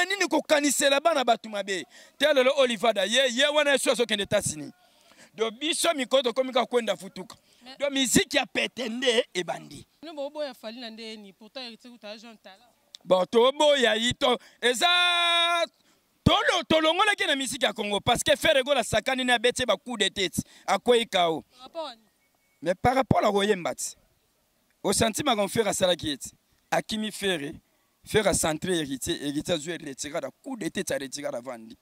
pona nini ko kanisela bana batu mabe tel le Olivada ye wana so so kende tasini do biso mikoto komika kwenda futuka do musique ya petende e bandi no bobo ya fali na ndeni pourtant héritier kuta Jean Tala bon tobo ya ito eza tolongola ki na musique ya Congo parce que faire ego la sakani na bete ba coup de tête akoyi kao mais par rapport à Royembati au sentiment qu'on fait à Salakiet Akimi Ferré faire à centrer héritier zu retirer da coup de tête à retirer avant dit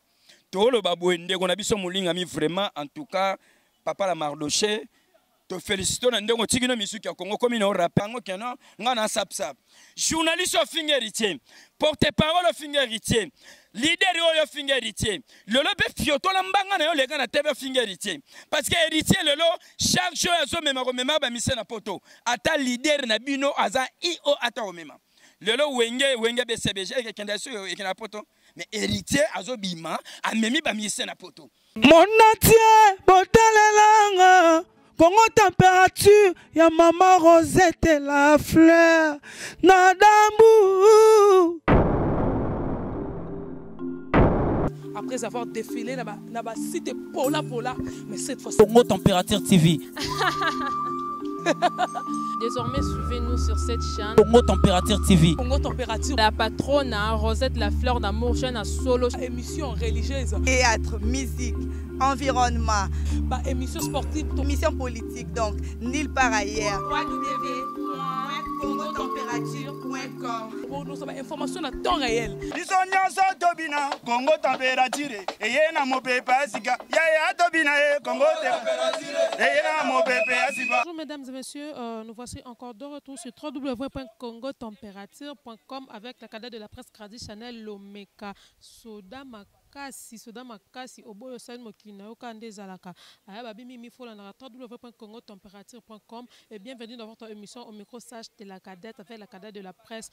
tolo babwende qu'on a biso mulinga mi vraiment en tout cas papa la Mardoché te félicitons na ndongo tikino musique ya Congo comme ino rapango keno ngana sap journaliste au finger héritier porte-parole au finger héritier leader yo finger héritier lolo be fioto la mbanga na yo lega na tebe finger héritier parce que héritier lolo chaque jour azo mema ba mise na poto ata leader na bino aza io ata o mema lolo wenge BCBG et kenda so e kena poto mais héritier azo bima amemi ba mise na poto mon atie botalelanga Congo température, ya maman Rosette et la fleur, Nadambu. Après avoir défilé, là-bas, c'était Pola, mais cette fois-ci. Congo Température TV. Désormais, suivez-nous sur cette chaîne. Congo Température TV. Congo Température. La patronne, Rosette, la fleur d'amour, chaîne à solo. Émission religieuse. Théâtre, musique, environnement. Bah, émission sportive. Émission politique, donc, nulle part ailleurs. www.congotempérature.com. Pour nous avoir information à temps réel. Congo Température. Et y a mon pépé Asika. Ya Tobina Congo Température. Bonjour mesdames et messieurs, nous voici encore de retour sur www.congotempérature.com avec la cadette de la presse Kradi Chanel Lomeka Soda Makasi Oboyo Sen Mokina Okande Zalaka Babimi Mifola na www.congotempérature.com et bienvenue dans votre émission au micro sage de la cadette avec la cadette de la presse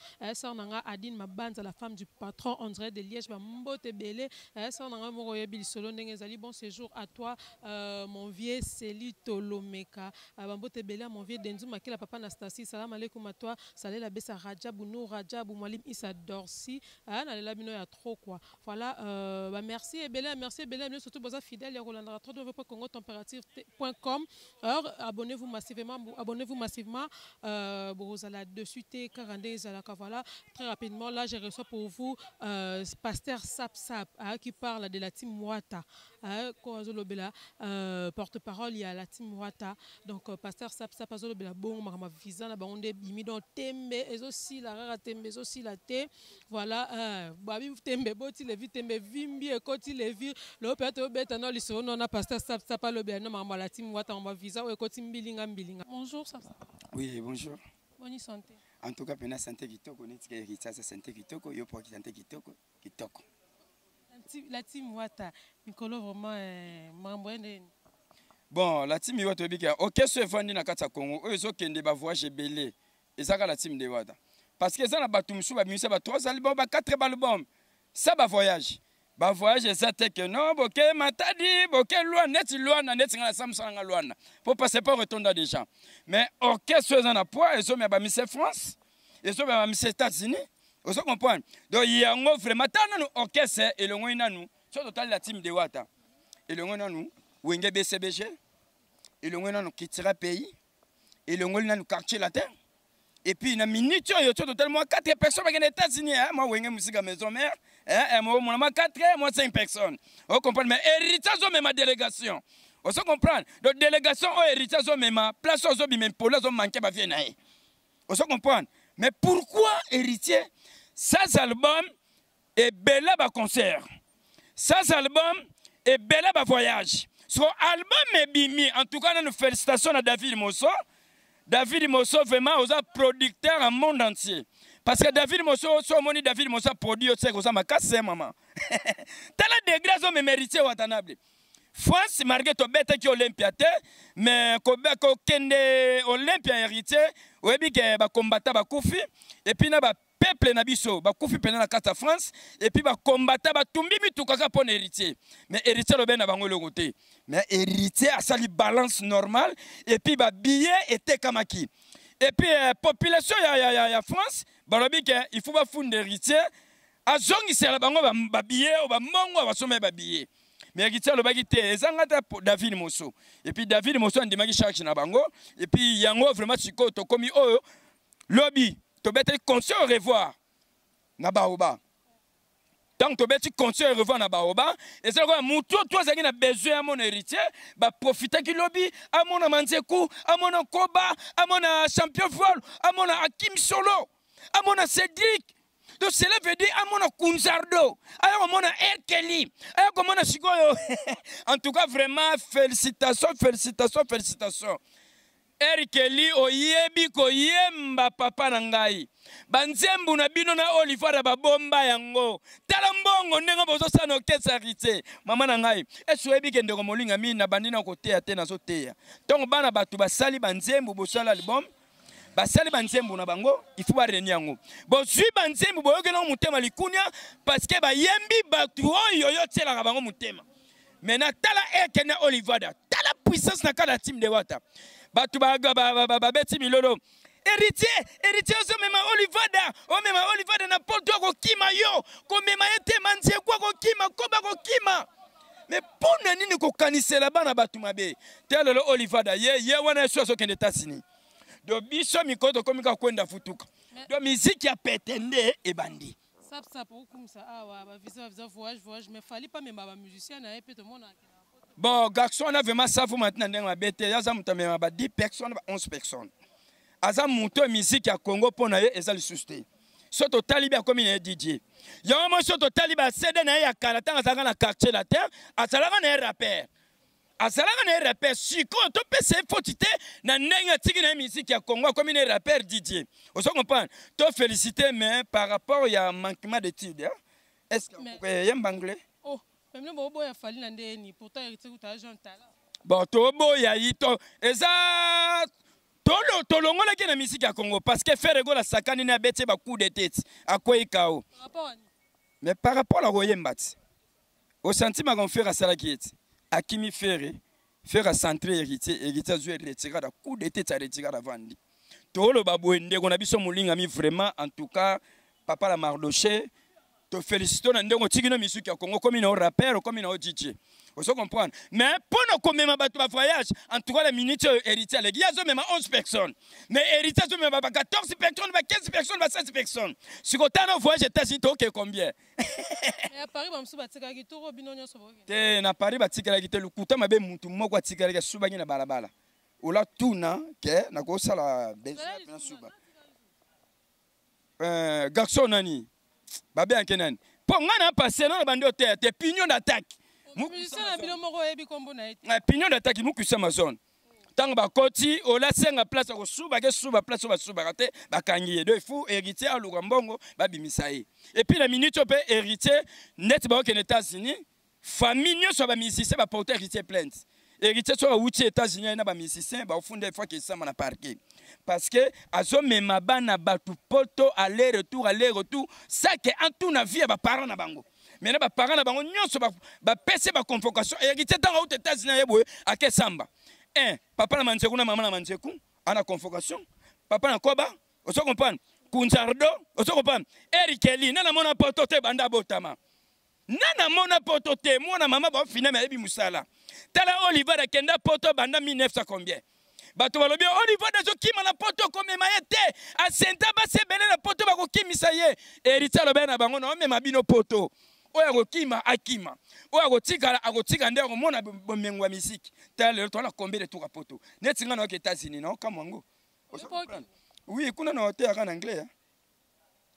Nanga Adine Mabanza, la femme du patron André de Liège Mbote Belé Nanga Moroye Bilisolo Ndengezali, bon séjour à toi mon vieux Céli Tolomeka Mbote Belé, mon vieux Denzu Makila papa Anastasie, salam alaikum à toi, salut la Bessa Rajab Nou Rajab Mwalim Issa Dorsi nalela bino ya trop quoi, voilà merci et Belé, mais surtout vous êtes fidèles et Rolandra www.congotempérature.com. Alors abonnez-vous massivement, vous allez dessus voilà, très rapidement là je reçois pour vous pasteur Sap qui parle de la team Wata, porte-parole il y a la team Wata, donc pasteur Sap azolobela bon ma visa na bango bimi donc tembe et aussi la rara tembe aussi la te voilà babi tembe boti le vi tembe vimbi et koti le vi le peut beta no liso non na pasteur Sap alobela no mama la team Wata ma visa ou koti mbilinga. Bonjour Sap. Oui, bonjour. Bonne santé. En tout cas, pena santé kitoko, neti héritier sa santé kitoko, yo pour santé kitoko. La team Wata, Nicolo vraiment mambrene. Bon, la team Wata bika, OK ce vandi na kata Congo, eux kende ba voyage belé. Ezaka la team de Wata. Parce que ça na batumsu ba misa ba 3 albums, ba 4 albums. Ça ba voyage. Ba voyage ça te que non, boké matadi, boké loana net ngala samsanga loana. Pour passer pas retourner des gens. Mais OK ce na poids, ezo me ba misa France. Ezo ba misa États-Unis. Vous comprenez? Donc il y a un vraiment tant nous OK c'est et le ngona nous. Sur total la team de Wata. Et le ngona nous, Wenge BCBG. Et le ngona nous quittera pays. Et le ngona nous quartier latin. Et puis une minute il y a totalement 4 personnes qui sont aux États-Unis, moi Wenge musique maison mère, moi 4, moi 5 personnes. Vous comprenez? Mais héritage même ma délégation. Vous comprenez? Donc délégation au héritage même place aux même pour les hommes manquer ba vie naé. Vous comprenez? Mais pourquoi héritier? Ça album est bel ba concert. Ça album est bel ba voyage. Son album est bimi. En tout cas, nous félicitations à David Mosso. David Mosso vraiment aux producteurs en monde entier. Parce que David Mosso, David Mosso produit aussi comme ça ma casse maman. T'as la dégrâce me mérité Watanabe. France malgré to bête qui Olympia mais ko kende Olympia héritier, oyebi ke ba combattant ba kufi et puis na ba peuple na biso ba kufi pena na kata France et puis ba combattant ba tumbi mitukaka pour héritier. Mais héritier lo ben na bango le côté. Mais héritier a sali balance normale et puis ba billet était kamaki. Et puis population ya France, ba lobi ke il faut ba fund héritier azongisela bango ba billet o ba mongo ba somé ba billet. Mais héritier le bagi te ezangata David Mosso. Et puis David Mosso andimaki charge na bango et puis yango vraiment siko to komi oyo lobby to bete conseil au revoir na baoba. Donc to beti conseil au revoir na baoba et c'est quoi muto toi zangi na besoin à mon héritier ba profiter ki lobby à mon Manzeku à mon Koba à mon champion vol à mon Hakim Solo à mon Cédric. Donc cela veut dire à mon Kunzardo, à mon Erkeli, à mon Sikoyo. En tout cas, vraiment, félicitations, félicitations, félicitations. Erkeli, oyebi ko yemba papa nangai. Banzembu na bino na olifara babomba yango. Talambongo nenga bozo sano kesa rite. Mama nangai, esu ebi kende ko molinga mi na bandina ko teya te na so teya. Donc bana batu basali banzembu bosala album. Basali banzembu na bango il faut ba reni yango bo zui banzembu boyoke na mutema likunya parce que ba yembi batu oyo yo tsela ka bango mutema mena tala ekena Olivada tala puissance na kala team de wata batu ba beti milolo héritier zo mema Olivada na poto ko kima yo ko mema ete manze kwa ko kima ko ba ko kima mais pona nini ko kanisela bana batu mabe tala lo Olivada ye wana so kende tasini do biso mikoto komika kwenda futuka do miziki ya petende e bandi ça pour comme ça awa ba visa voyage mais fallait pas même ba musicien na epé tout monde. Bon garçon on a vraiment ça vous maintenant ndenge mabete yaza mutamema ba 10 personnes ba 11 personnes aza muto musique ya Congo pona ye ezali susté soto taliba comme il DJ ya mo soto taliba CD na ya kala tanga zanga na quartier la terre asalaka na rapper azalaka na rapper siko to pese fotité na nenga tiki na musique ya Congo comme une rapper DJ. Vous comprenez? To féliciter mais par rapport ya manquement d'études hein? Est-ce que vous aimez anglais? Oh, même le bobo ya fali na ndeni pourtant héritier ku ta jeune talent. Bon to boya yito eza tolongola ki na musique ya Congo parce que faire ego la sakani na bete ba coup de tête à quoi ikao. Mais par rapport à Royembati au sentiment qu'on fait à Salakiti Akimi Ferre, faire centrer héritier jouer retirer da coup de tête à retirer avant. Tolo babouende qu'on a biso mulinga mi vraiment en tout cas papa la Mardoché te félicite na ndongo tikino misuki ya Congo comme une rappeur comme une DJ. Vous comprenez? Mais pour nous comme ma bateau voyage en tout cas la minute héritier les gars même 11 personnes. Mais héritier même 14 personnes, 15 personnes, 16 personnes. Si vous avez un voyage États-Unis OK combien? Et à Paris bamsu batika ki to robino nyoso boke. Te na Paris batika ki te lukuta mabe mutu moko atika ki subangi na balabala. Ola tuna ke na ko sala besoin na suba. Garçon nani? Babe ankenani. Po ngana passer na bandi hotel te pignon d'attaque. Pignon d'attaque mukusa mazone. Tant ba koti ola senga place ko suba ke suba place ba suba kate ba kangiye de fou héritier a lugambongo ba bimisaye. Et puis la minute pe héritier net ba aux États-Unis famille nyo ba musicien ba porter héritier plainte. Héritier so ba wuti États-Unis na ba musicien ba ofunda fois que ça na parquet. Parce que azo mema bana batu poto aller retour ça que en tout na vie ba parents na bango. Mais les parents ont pèsé ma convocation. Et ils étaient dans les États-Unis à Kesamba. Papa n'a mangé maman n'a mangé à la convocation. Papa n'a quoi? Vous comprenez? Kunzardo, vous comprenez? Eric Kelly, n'a mon apporté banda botama. N'a mon apporté, moi na maman va finir ma ebi musala. Tala Oliver a kenda poto banda 1900 combien? Bato balobi Oliver de qui m'a poto comme maete. A senta ba se belé la poto ba ko kimisaye. Héritier lo ben na bango na même abino poto. Oya kima akima oya agotika ndeko mona bomengwa misiki tala to la combien de tour poto netinga na aux États-Unis na kamwango oui kuna na hotel en anglais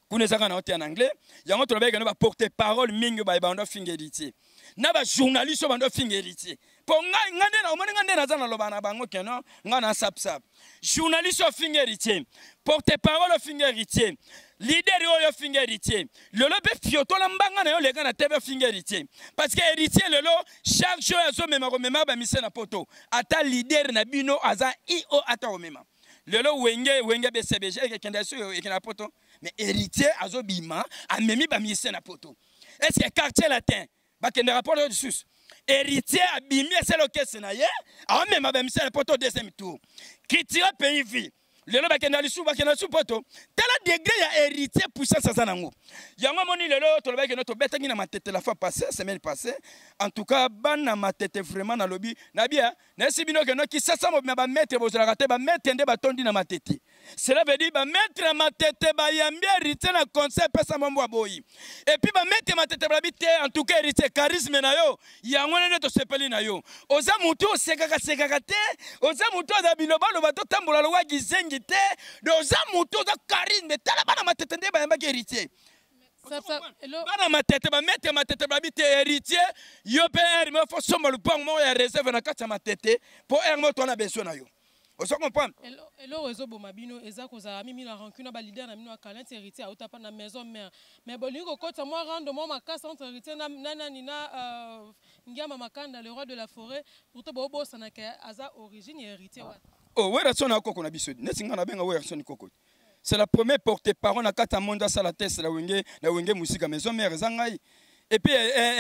kuna saka na hotel en anglais yango to ba ba porter parole mingi ba bando fingeritier na ba journaliste bando fingeritier po ngande na omoni ngande na zana lobana bango keno ngana sapsap journaliste fingeritier porter parole fingeritier leader yo finger héritier lolo be fioto la mbanga na yo lega na tebe finger héritier parce que héritier lolo chaque jour azo mema ba mise na poto ata leader na bino aza io ata omema lolo wenge BCBG e kenda so e kena poto mais héritier azo bima amemi ba mise na poto est-ce que quartier latin ba kenda rapport de sus héritier abimi c'est le caisse na ye a mema ba mise na poto deuxième tour critique pays vie lelo bakenda lisu bakenda su poto tala degré ya héritier puissance azanango yango moni lelo to lobaki no to betangi na matete la fois passée semaine passée en tout cas bana matete vraiment na lobi na bien na sibino ke no ki sasa mo ba mettre bozala kate ba mettre nde batondi na matete cela veut dire ba mettre matete ba yambi héritier na conseil pesa mambo aboyi et puis ba mettre matete ba bité en tout cas héritier charisme na yo yango nde to sepeli na yo oza mutu osekaka te oza mutu za biloba lo bato tambola lo wa gizengi te oza mutu oza charisme tala bana matete nde ba yamba héritier bana matete ba mettre matete ba bité héritier yo père me faut somba le pang mo ya réserve na kata matete pour ermo to na besoin na yo ozo comprendre elo rezo bomabino eza kozala mimi na rancune ba leader na mino akala héritier auta pa na maison mère mais bolingo kota moi rendre moi makasa entre héritier na nina ngiama makanda le roi de la forêt pourtant bobo sana ke aza origine héritier wa oh wera sona koko na biso nesinga na benga wera sona koko c'est la première porte-parole na kata monda sala test la wenge musique maison mère zangai et puis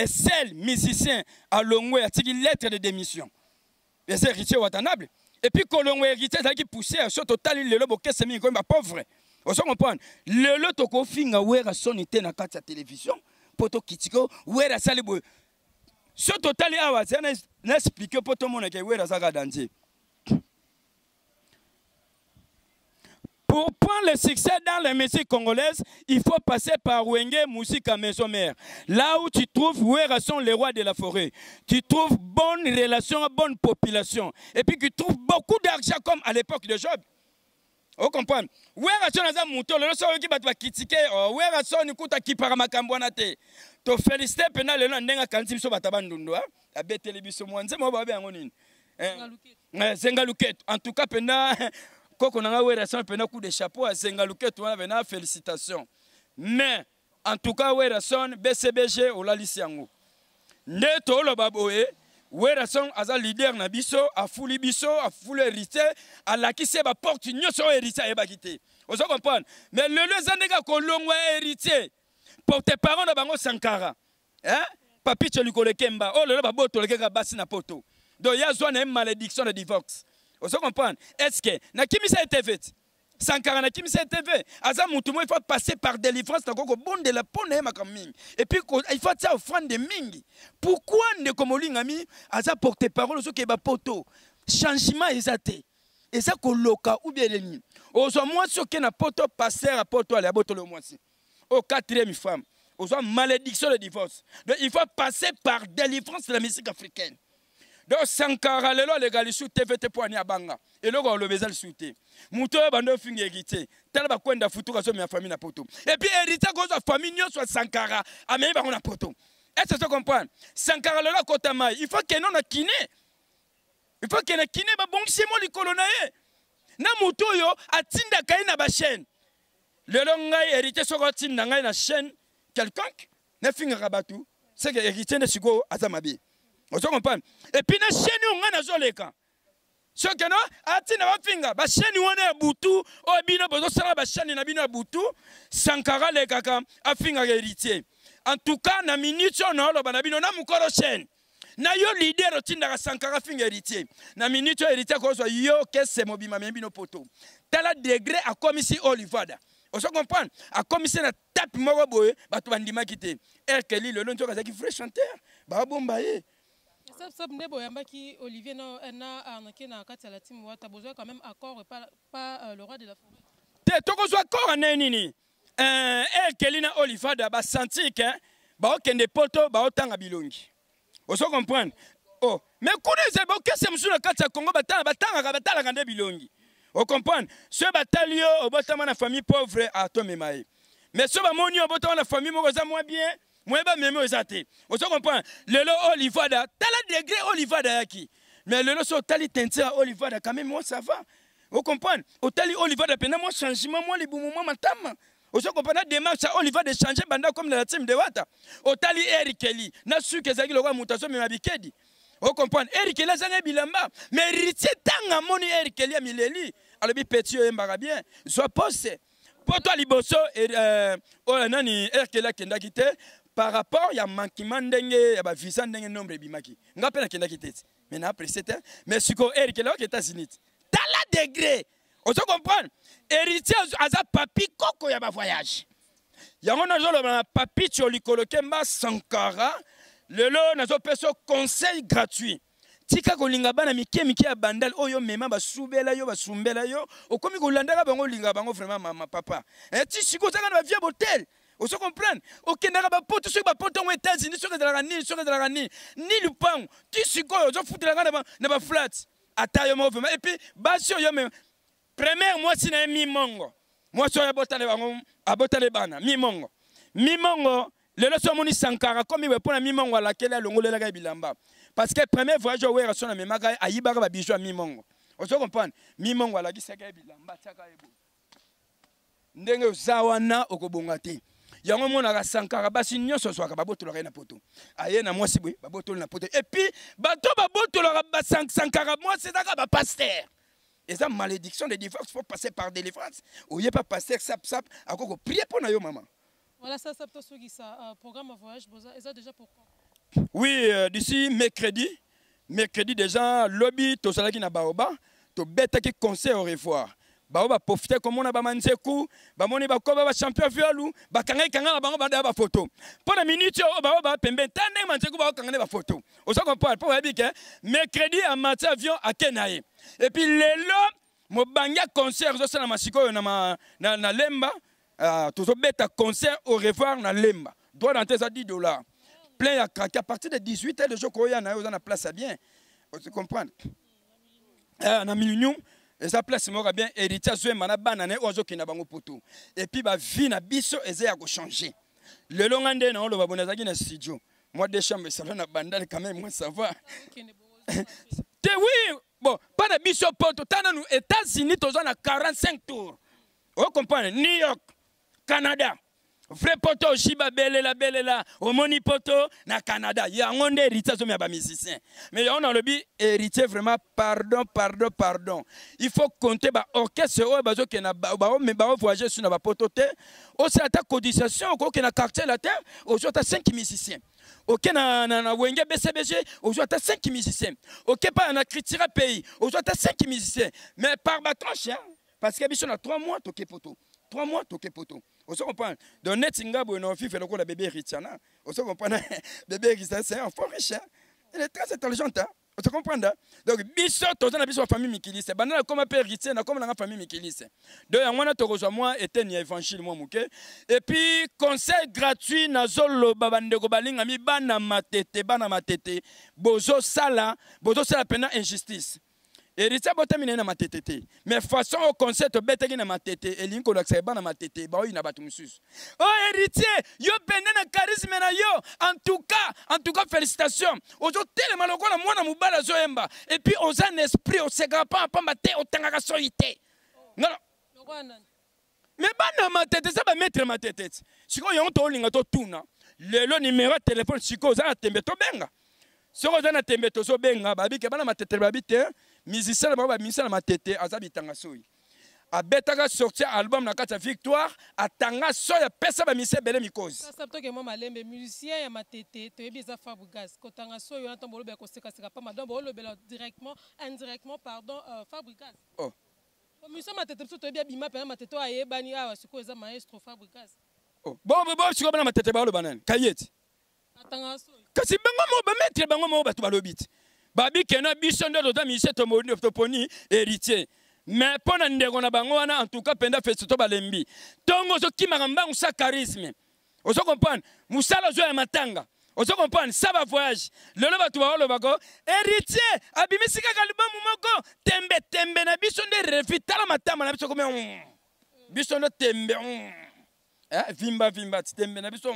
seul musicien à longwe a tiki lettre de démission et c'est héritier watanable et puis kolongo héritier ça qui poussait sur total le lobo kese mi ko ba pauvre on se comprend le loto ko finga wera sonité na kata télévision poto kitiko wera sali bo sur total awa ça na expliquer poto mona ke wera saka danger. Pour prendre le succès dans la musique congolaise, il faut passer par Wenge Musique à Maison Mère. Là où tu trouves où sont les rois de la forêt. Tu trouves bonne relation, bonne population. Et puis tu trouves beaucoup d'argent comme à l'époque de Job. Vous comprenez? Où sont les moutons? Le sol qui va te critiquer. Où sont les coups qui par ma cambouanate? Tu félicité pendant le nom d'un cantim sur Batabandundo. La bête télévision, moi, c'est moi, bien en Zengalouket. En tout cas, pendant. Koko nanga wera son pena coup de chapeau à Zengalouket tu vena félicitations mais en tout cas wera son BCBG o la lisiango neto lo baboé wera son aza leader na biso a fuli héritier a la qui se ba porte nyoso héritier e bakité on se comprend mais le zanega ko longwa héritier porte parole na bango Sankara hein papi chelikole kemba oh le ba boto le ka basi na poto donc ya zo na malédiction de divorce. On se comprend. Est-ce que na kimi ça a été fait? Sankara na kimi ça a été fait? Aza mutumo il faut passer par délivrance na koko bon de la pone makaming. Et puis il faut ça offrande de mingi. Pourquoi ne komolinga mi aza porter parole so ke ba poto? Changement exacté. Et ça ko loka ou bien l'ennemi. Ozo moi so ke na poto passer à poto aller à poto le mois. Au quatrième femme. Ozo malédiction de divorce. Donc il faut passer par délivrance de la musique africaine. Donc Sankara lelo legali sous TVT poani abanga et loko le bezal souté muto bando fingi hérité tala ba kwenda futuka so mi famille na poto et puis hérité ko so famille nyo so Sankara amei ba na poto est-ce que tu comprends Sankara lelo kota mai il faut que non na kiné il faut que na kiné ba bongisi mo likolo na ye na muto yo atinda kai na ba chaîne lelo ngai hérité so ko tinda ngai na chaîne quelqu'un na fingi rabatu c'est que hérité ne siko azamabi. On se comprend. Et puis, na chaîne on a zoleka. Ce que non, atina ba finga, ba chaîne on butu, o bino bozo sala ba chaîne na bino butu, Sankara le kaka a finga héritier. En tout cas, na minute on a lo ba na bino na mukoro chaîne. Na yo leader otinda Sankara finga héritier. Na minute héritier ko so yo kesse mobima bino poto. Tala degré a commissi Olivada. On se comprend. A commissi na tape moko boye, ba to bandima kité. Erkeli le lonto kazaki vrai chanteur. Ba bombaye. Sab nebo yambaki Olivier na arnaqué na kati la team wata besoin quand même accord pas le roi de la forêt. Te toko zo accord na nini? Kelina Olivada ba senti que ba okende poto ba otanga bilongi. On se comprend. Oh, mais connaissez ba kese msuna kati ya Congo batanga ngande bilongi. On comprend. Ce batalio obotama na famille pauvre a to memaye. Mais ce ba moni obotama na famille moko za moins bien. Moi, je ne sais pas. On se comprend. Le lot Olivada, tu as le degré Olivada qui. Mais le lot sur Tali Tintia Olivada, quand même, moi, ça va. Vous comprenez? Au Tali Olivada, pendant mon changement, moi, les bons moments, ma on se comprend. La démarche à Olivada de changer, comme la team de Wata. Au Tali Eric Kelly, n'a su que Zagi le roi Moutasso, mais ma bikedi. Vous comprenez? Eric Kelly, ça n'est bilamba. Mais héritier, tant à mon Eric Kelly, à Mileli. Alors, petit, bien. Soit posé. Pour toi, Liboso, et Nani, Eric Kelly, qui n'a quitté. Par rapport à manquement d'engue, à visa d'engue nombre bimaki. N'a pas la kenda kitete. Mais n'a après c'était. Mais ce qu'on est que là aux États-Unis. T'as la degré. Ozo comprendre? Héritier aza papi koko ya ba voyage. Yango nazo le papi Tcholikolo Kemba Sankara. Lelo nazo peso conseil gratuit. Tika kolinga bana mike ya bandal oyo mema basubela yo basumbela yo okomi kolandaka bango linga bango vraiment mama papa. Ti siko zaka na via botel. Ozo comprendre? Okendaka ba poto so ba poto aux États-Unis so de la ni lupango. Ti siko ozo futela na ba flat. Ata yo mo vraiment et puis basio yo même première mois si na mi mongo. Moi so ya botale bango abotale bana mi mongo. Mi mongo le leçon moni Sankara comme il pour la mi mongo la kele longolela ga bilamba. Parce que premier voyage au Wera son memaka ayibaka ba bijou mi mongo. Ozo comprendre? Mi mongo ala gisaka bilamba tsaka ebo. Ndenge zawana okobonga te. Yango mona ka Sankara basi nyonso so ka babotolo ka na poto. Aye na mwasi bwe babotolo na poto. Et puis bato babotolo ka Sankara mwasi zaka ba pasteur. Et ça malédiction de divorce faut passer par délivrance. Oyé pas pasteur sap akoko prier pour na yo maman. Voilà ça to soki ça programme voyage boza et ça déjà pourquoi? Oui, d'ici mercredi déjà lobby to salaki na baoba to beta ki conseil au revoir. Baoba profiter comme on a ba manzeku, ba moni ba koba ba champion violu, ba kanga na bango ba da ba photo. Pendant minute baoba pembe tande manzeku ba kanga ba photo. On se comprend pour abi que mercredi à matin avion à Kenaye. Et puis lelo mo banga concert zo sala masiko na lemba, to zo beta concert au revoir na lemba. Doit dans tes $10. Plein à craquer à partir de 18h de jour qu'on y a na place à bien. On se comprend. Na million et ça place moi bien héritier zo mana banane ozo kina bango poto. Et puis ba vie na biso ezaya ko changer. Le longande na lo ba bonazaki na studio. Moi des chambres salon na bandal quand même moi ça va. Te oui, bon, pas de biso poto tana nous États-Unis tozo na 45 tours. On comprend New York, Canada. Vrai poto Shiba belela au moni poto na Canada ya ngonde héritier zo ba musicien mais on a le bi héritier vraiment pardon il faut compter ba orchestre o bazo ke na ba mais ba voyager sur na ba poto te o c'est ta cotisation ko ke na quartier la terre au jour ta 5 musiciens OK na wenge BCBG au jour ta 5 musiciens OK pas na critique pays au jour ta 5 musiciens mais par ba tranche parce que biso na 3 mois toke poto 3 mois toke poto. On se comprend. Donc Netinga Bueno fi fait le coup de bébé Richana. On se comprend. Bébé Richana c'est un fort riche. Il est très intelligent. On se comprend. Donc biso to na biso famille Mikilise. Bana comme père Richana na comme na famille Mikilise. Donc yangwana to rejoindre moi était ni évangile moi muke. Et puis conseil gratuit na zolo babandeko balinga mi bana matete bozo sala pena injustice. Héritier botamine na matete mais façon au concept beteki na matete elinko d'accès na matete ba oyina batu mususu oh héritier yo pende na charisme na yo en tout cas félicitations ozo tellement lokola mwana mubala zo yemba et puis on a un esprit au segara pa mate otangaka soité ngala mais bana matete ça ba mettre matete siko yo to linga to tuna lelo numéro de téléphone siko za tembe to benga siko za na tembe to so benga babi ke bana matete babi te musicien ba musicien na matete azabitanga soyi abetaka sortir album na kata victoire atanga soya pesa ba musicien bele mikozi ça to ke mama lembe musicien ya matete to yebi za Fabregas kotanga soyo na tombo lobe ko seka pa madame bo lobela directement indirectement pardon Fabregas oh musicien matete to yebi bima pena matete ayebani awa siko eza maestro Fabregas oh bo siko bana matete ba lobanani kayeti atanga soyo kasi bango mo ba mettre bango mo ba to ba lobiti babi kena biso ndo to musicien to moni to poni héritier mais pona ndeko na bango wana en tout cas penda festo balembi tongo zo kimaka mbangu sa charisme ozo comprendre musala zo ya matanga ozo comprendre ça va voyage lelo batu ba bako héritier abimisika album moko tembe na biso ndo refitala matama na biso comme biso ndo tembe vimba tembe na biso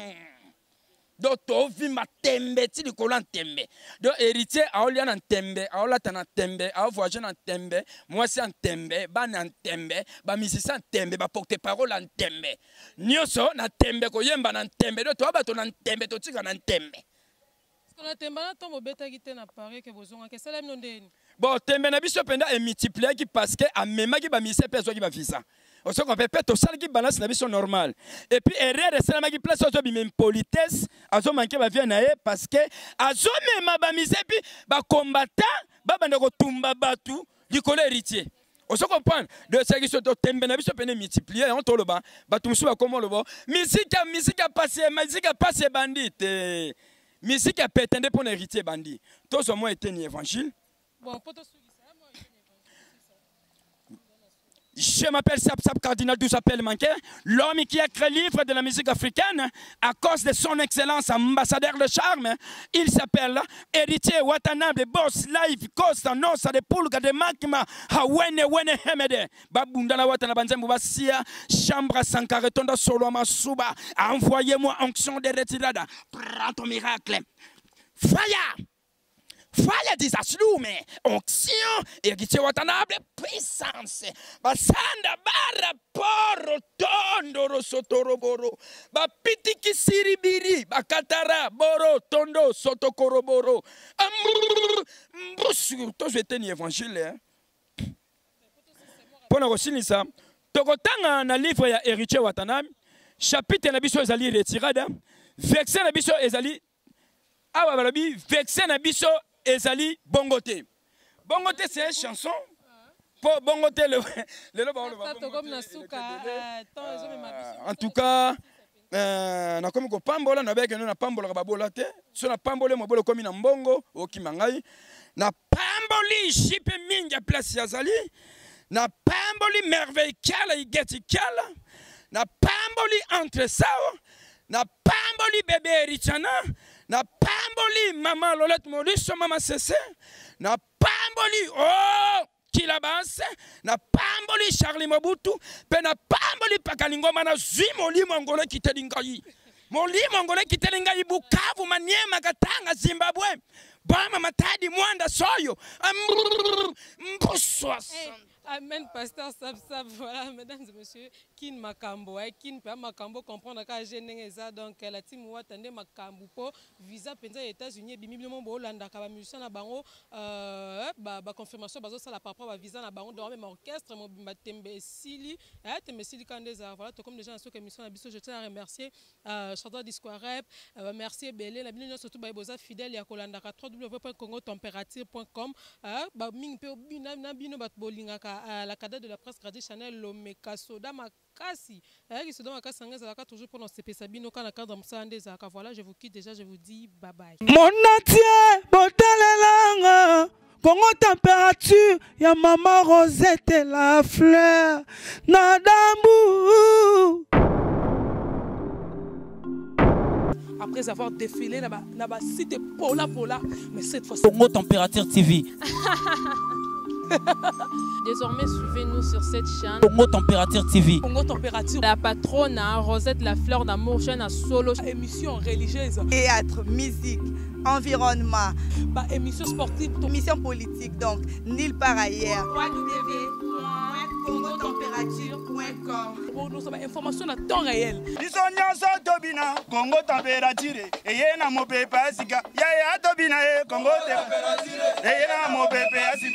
donc to vimba tembe ti likolo tembe donc héritier aolia na tembe aolata na tembe voyager na tembe mwasi en tembe bana en tembe ba musicien tembe ba porte parole en tembe nyonso na tembe ko yemba na tembe donc to bato na tembe to tika na tembe parce que na tembe na tombo betaki te na Paris ke bozonga ke sala mino ndeni bon tembe na biso penda e multiplier ki parce que amemaki ba musicien peso ki ba visa. On se comprend pas tout ça qui balance la vision normale et puis erreur c'est la qui place aux même politesse azo manquer ba vie nae parce que azo même ba mise puis ba combattant ba banda ko tumba batu likolo héritier Oso comprendre de ce qui se tembe na biso pene multiplier on to loba batumsu ba comment lobo musique a passé bandit musique a pétende pour héritier bandit tous au moins été ni évangile bon je m'appelle Sap Cardinal d'où j'appelle manqué, l'homme qui a créé le livre de la musique africaine à cause de son excellence ambassadeur de charme. Il s'appelle Héritier Watanabe, Boss Life, Costa, Nosa de Pulga de Makima, Hawene Wene Hemede, Babundana Watana Banzembu Basia, Chambra Sankaretonda Solo Masuba, envoyez-moi onction de retirada, prends ton miracle. Fire! Fire des aslume, onction, Héritier Watanabe, puissance. Basanda bara poro tondo rosotoroboro. Ba pitiki siribiri, bakatara boro tondo sotokoroboro. Mbussu, to jete ni évangile. Pona kosinisa, tokotanga na livre ya Héritier Watanabe, chapitre na biso ezali retirada, verset na biso ezali awa balobi, verset na biso ezali bongote. Bongote c'est une chanson. Pour bongote en tout cas, na komi ko pambola na beke na pambola ba bolate. So na pambole mo bolo komi na mbongo o kimangai. Na pamboli jipe mingi place yazali. Na pamboli merveille kala igeti kala. Na pamboli entre sao. Na pamboli bébé Richana. Na pamboli mama Lolette Maurice mama Cessé. Na pamboli oh Kilabase. Na pamboli Charlie Mobutu. Pe na pamboli Pakalingoma na zui molimo ngole kitelingai. Molimo ngole kitelingai Bukavu Maniema Katanga Zimbabwe. Bama Matadi Mwanda Soyo. Mbuswa. Amen, pasteur Sab, voilà, mesdames et messieurs, Kin Makambo, Kin Makambo comprendre qu'à Geneza, donc la team Watande Makambo, po visa penza États-Unis, bimiblement Bolanda, kaba musicien na bango, confirmation, bazo ça la papa, visa na bango, dans même orchestre, mon tembe sili, tembe sili Kandeza, voilà, comme déjà ceux qui émission Abisso, je tiens à remercier chanteur Disco Rap, merci Belé, la bino surtout Baiboza fidèle, ya Kolanda, www.congotemperature.com, ming pe bina bino bat bolingaka la cadette de la presse Grady Chanel Lomeka Soda Makasi qui Soda Makasi ngezalaka toujours pour nos CP Sabino kana cadre msande zaka. Voilà, je vous quitte déjà, je vous dis bye bye. Mon natie botalelanga Congo température ya maman Rosette la fleur Nadambu. Après avoir défilé là-bas cité Pola, mais cette fois Congo Température TV. Désormais, suivez-nous sur cette chaîne. Congo Température TV. Congo Température. La patronne Rosette la fleur d'amour, chaîne à solo. Émission religieuse. Théâtre, musique, environnement. Émission sportive. Émission politique, donc nulle part ailleurs. www.congotemperature.com. Pour nous avons information à temps réel. Bisonyanso tobina Congo température eyena mopepe asika ya tobina Congo température eyena mopepe asika